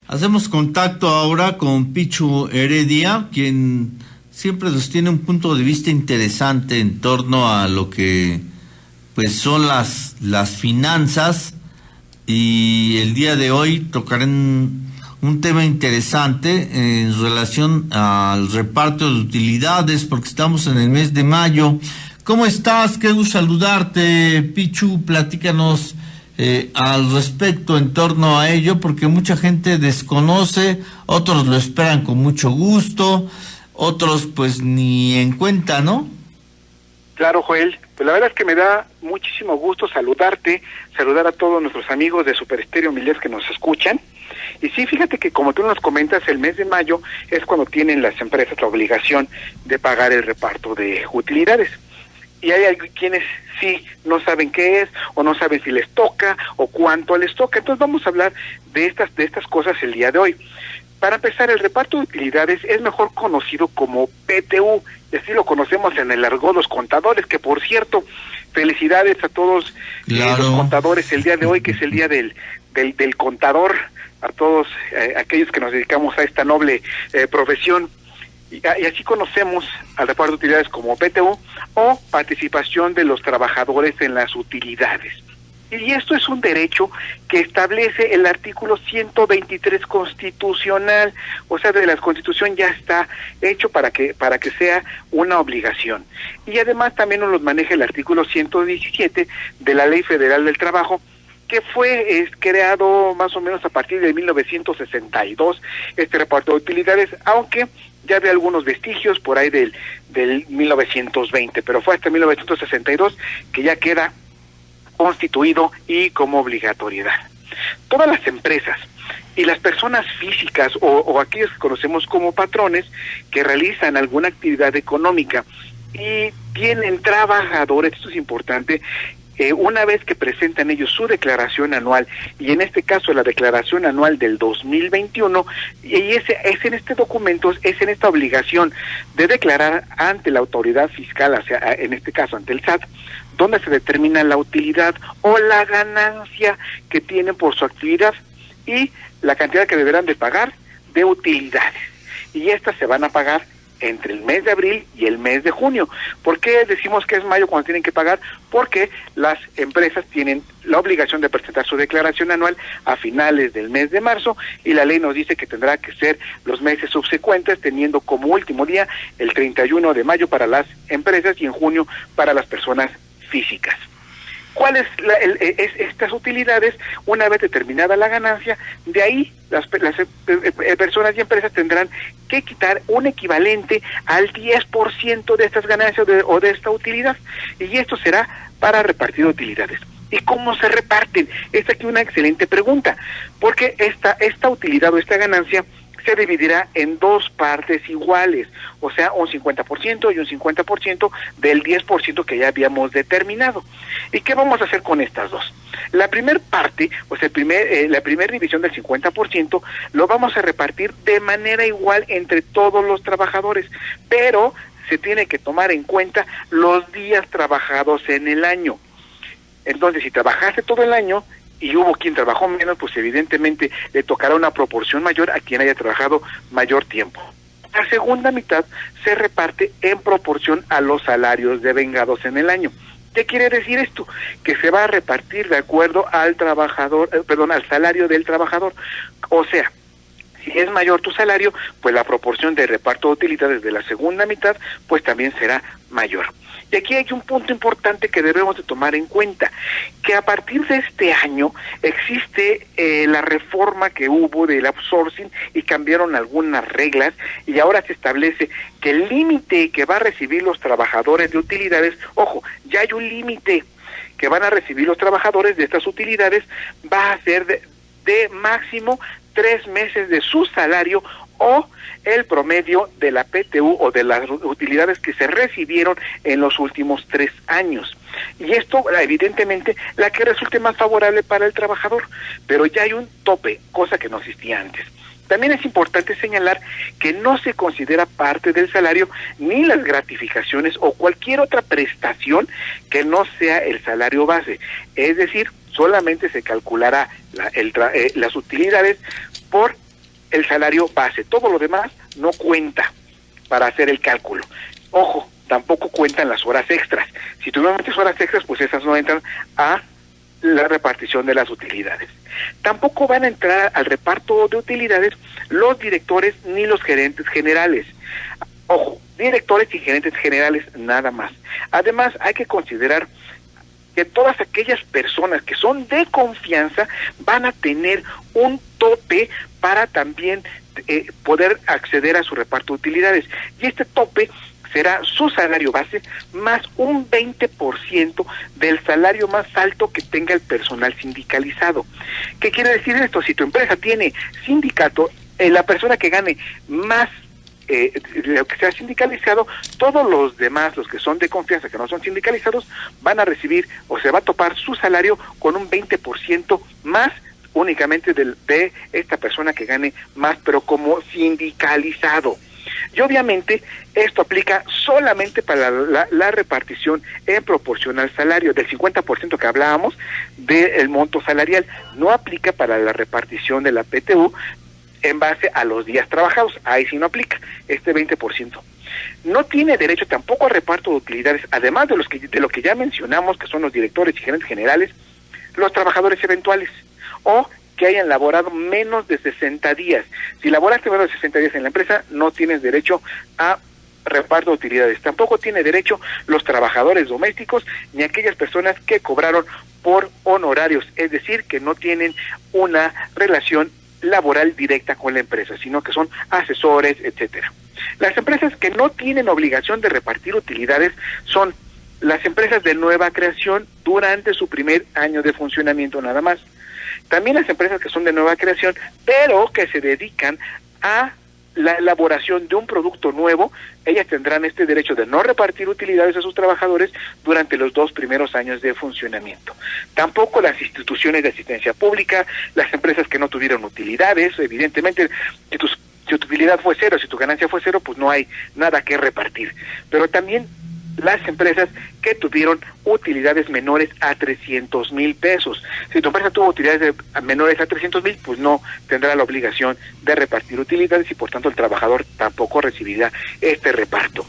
Hacemos contacto ahora con Pichu Heredia, quien siempre nos tiene un punto de vista interesante en torno a lo que pues son las finanzas, y el día de hoy tocarán un tema interesante en relación al reparto de utilidades, porque estamos en el mes de mayo. ¿Cómo estás? Qué gusto saludarte, Pichu. Platícanos al respecto en torno a ello, porque mucha gente desconoce, otros lo esperan con mucho gusto, otros pues ni en cuenta, ¿no? Claro, Joel, pues la verdad es que me da muchísimo gusto saludarte, saludar a todos nuestros amigos de Super Estéreo Milet que nos escuchan. Y sí, fíjate que como tú nos comentas, el mes de mayo es cuando tienen las empresas la obligación de pagar el reparto de utilidades. Y hay quienes sí no saben qué es, o no saben si les toca, o cuánto les toca. Entonces vamos a hablar de estas cosas el día de hoy. Para empezar, el reparto de utilidades es mejor conocido como PTU, y así lo conocemos en el argot los contadores, que por cierto, felicidades a todos los contadores el día de hoy, que es el día del contador, a todos aquellos que nos dedicamos a esta noble profesión. Y así conocemos al reparto de utilidades como PTU o participación de los trabajadores en las utilidades. Y esto es un derecho que establece el artículo 123 constitucional, o sea, de la Constitución ya está hecho para que sea una obligación. Y además también nos los maneja el artículo 117 de la Ley Federal del Trabajo, que fue creado más o menos a partir de 1962, este reparto de utilidades, aunque ya había algunos vestigios por ahí del 1920, pero fue hasta 1962 que ya queda constituido y como obligatoriedad. Todas las empresas y las personas físicas o aquellos que conocemos como patrones que realizan alguna actividad económica y tienen trabajadores, esto es importante, una vez que presentan ellos su declaración anual, y en este caso la declaración anual del 2021, y es en este documento, es en esta obligación de declarar ante la autoridad fiscal, o sea, en este caso ante el SAT, donde se determina la utilidad o la ganancia que tienen por su actividad y la cantidad que deberán de pagar de utilidades. Y estas se van a pagar entre el mes de abril y el mes de junio. ¿Por qué decimos que es mayo cuando tienen que pagar? Porque las empresas tienen la obligación de presentar su declaración anual a finales del mes de marzo, y la ley nos dice que tendrá que ser los meses subsecuentes, teniendo como último día el 31 de mayo para las empresas y en junio para las personas físicas. ¿Cuáles estas utilidades? Una vez determinada la ganancia, de ahí las personas y empresas tendrán que quitar un equivalente al 10% de estas ganancias o de esta utilidad, y esto será para repartir utilidades. ¿Y cómo se reparten? Es aquí una excelente pregunta, porque esta utilidad o esta ganancia se dividirá en dos partes iguales, o sea, un 50% y un 50% del 10% que ya habíamos determinado. ¿Y qué vamos a hacer con estas dos? La primera parte, o sea, la primera división del 50%, lo vamos a repartir de manera igual entre todos los trabajadores, pero se tiene que tomar en cuenta los días trabajados en el año. Entonces, si trabajaste todo el año y hubo quien trabajó menos, pues evidentemente le tocará una proporción mayor a quien haya trabajado mayor tiempo. La segunda mitad se reparte en proporción a los salarios devengados en el año. ¿Qué quiere decir esto? Que se va a repartir de acuerdo al al salario del trabajador. O sea, si es mayor tu salario, pues la proporción de reparto de utilidades de la segunda mitad, pues también será mayor. Y aquí hay un punto importante que debemos de tomar en cuenta, que a partir de este año existe la reforma que hubo del outsourcing y cambiaron algunas reglas, y ahora se establece que el límite que va a recibir los trabajadores de utilidades, ojo, ya hay un límite que van a recibir los trabajadores de estas utilidades, va a ser de máximo 3 meses de su salario o el promedio de la PTU o de las utilidades que se recibieron en los últimos 3 años. Y esto, evidentemente, la que resulte más favorable para el trabajador, pero ya hay un tope, cosa que no existía antes. También es importante señalar que no se considera parte del salario ni las gratificaciones o cualquier otra prestación que no sea el salario base. Es decir, solamente se calculará las utilidades por el salario base. Todo lo demás no cuenta para hacer el cálculo. Ojo, tampoco cuentan las horas extras. Si tú no metes horas extras, pues esas no entran a la repartición de las utilidades. Tampoco van a entrar al reparto de utilidades los directores ni los gerentes generales. Ojo, directores y gerentes generales nada más. Además, hay que considerar que todas aquellas personas que son de confianza van a tener un tope para también poder acceder a su reparto de utilidades. Y este tope será su salario base más un 20% del salario más alto que tenga el personal sindicalizado. ¿Qué quiere decir esto? Si tu empresa tiene sindicato, la persona que gane más lo que sea sindicalizado, todos los demás, los que son de confianza, que no son sindicalizados, van a recibir o se va a topar su salario con un 20% más únicamente de esta persona que gane más, pero como sindicalizado. Y obviamente esto aplica solamente para la repartición en proporción al salario, del 50% que hablábamos del monto salarial. No aplica para la repartición de la PTU en base a los días trabajados. Ahí sí no aplica este 20%. No tiene derecho tampoco a reparto de utilidades, además de lo que ya mencionamos, que son los directores y gerentes generales, los trabajadores eventuales, o que hayan laborado menos de 60 días. Si laboraste menos de 60 días en la empresa, no tienes derecho a reparto de utilidades. Tampoco tiene derecho los trabajadores domésticos ni aquellas personas que cobraron por honorarios, es decir, que no tienen una relación laboral directa con la empresa, sino que son asesores, etcétera. Las empresas que no tienen obligación de repartir utilidades son las empresas de nueva creación durante su primer año de funcionamiento nada más. También las empresas que son de nueva creación, pero que se dedican a la elaboración de un producto nuevo, ellas tendrán este derecho de no repartir utilidades a sus trabajadores durante los 2 primeros años de funcionamiento. Tampoco las instituciones de asistencia pública, las empresas que no tuvieron utilidades, evidentemente, si tu utilidad fue cero, si tu ganancia fue cero, pues no hay nada que repartir. Pero también las empresas que tuvieron utilidades menores a 300,000 pesos. Si tu empresa tuvo utilidades menores a 300,000, pues no tendrá la obligación de repartir utilidades y por tanto el trabajador tampoco recibirá este reparto.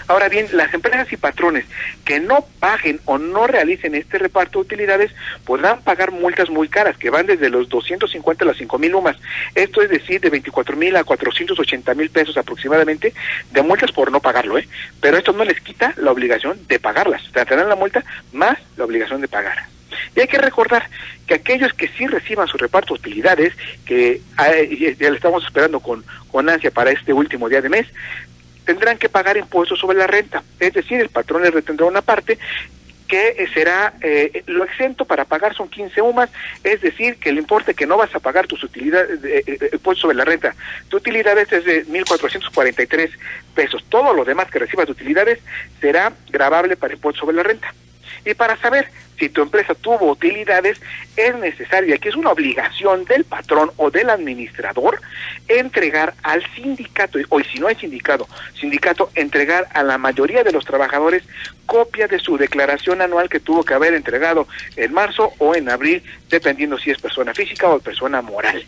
Ahora bien, las empresas y patrones que no paguen o no realicen este reparto de utilidades podrán pagar multas muy caras, que van desde los 250 a las 5,000 UMAS. Esto es decir, de 24,000 a 480,000 pesos aproximadamente de multas por no pagarlo, pero esto no les quita la obligación de pagarlas. O sea, tendrán la multa más la obligación de pagar. Y hay que recordar que aquellos que sí reciban su reparto de utilidades, que ya le estamos esperando con ansia para este último día de mes, tendrán que pagar impuestos sobre la renta, es decir, el patrón les retendrá una parte que será lo exento para pagar son 15 UMAS, es decir, que el importe que no vas a pagar tus utilidades, impuestos sobre la renta, tu utilidades es de 1,443 pesos, todo lo demás que recibas de utilidades será gravable para impuestos sobre la renta. Y para saber si tu empresa tuvo utilidades, es necesario, que es una obligación del patrón o del administrador, entregar al sindicato, o si no hay sindicato, entregar a la mayoría de los trabajadores copia de su declaración anual que tuvo que haber entregado en marzo o en abril, dependiendo si es persona física o persona moral.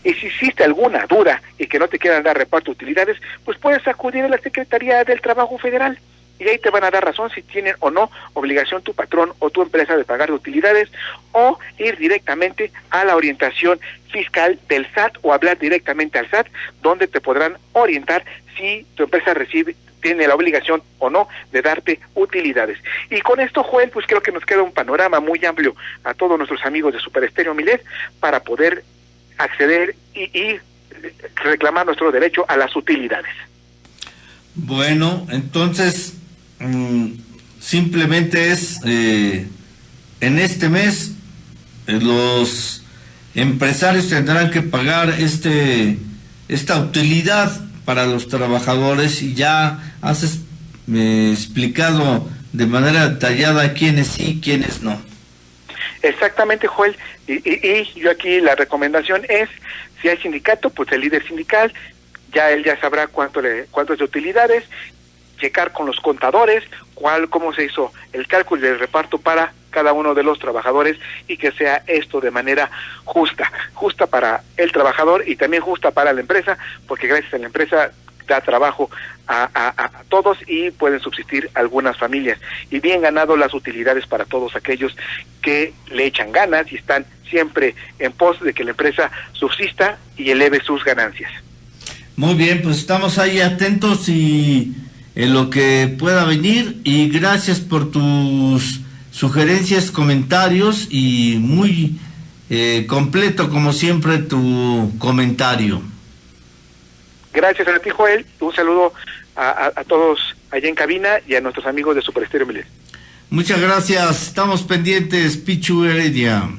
Y si existe alguna duda y que no te quieran dar reparto de utilidades, pues puedes acudir a la Secretaría del Trabajo Federal. Y ahí te van a dar razón si tienen o no obligación tu patrón o tu empresa de pagar utilidades, o ir directamente a la orientación fiscal del SAT o hablar directamente al SAT, donde te podrán orientar si tu empresa tiene la obligación o no de darte utilidades. Y con esto, Joel, pues creo que nos queda un panorama muy amplio a todos nuestros amigos de Super Estéreo Milet para poder acceder y reclamar nuestro derecho a las utilidades. Bueno, entonces simplemente es en este mes los empresarios tendrán que pagar esta utilidad para los trabajadores, y ya has explicado de manera detallada quiénes sí, quiénes no. Exactamente, Joel, y yo aquí la recomendación es, si hay sindicato, pues el líder sindical, él ya sabrá cuánto es de utilidades. checar con los contadores cómo se hizo el cálculo del reparto para cada uno de los trabajadores y que sea esto de manera justa para el trabajador y también justa para la empresa, porque gracias a la empresa da trabajo a todos y pueden subsistir algunas familias, y bien ganado las utilidades para todos aquellos que le echan ganas y están siempre en pos de que la empresa subsista y eleve sus ganancias. Muy bien, pues estamos ahí atentos y en lo que pueda venir, y gracias por tus sugerencias, comentarios, y muy completo como siempre tu comentario. Gracias a ti, Joel. Un saludo a todos allá en cabina y a nuestros amigos de Super Estéreo Milet. Muchas gracias. Estamos pendientes, Pichu Heredia.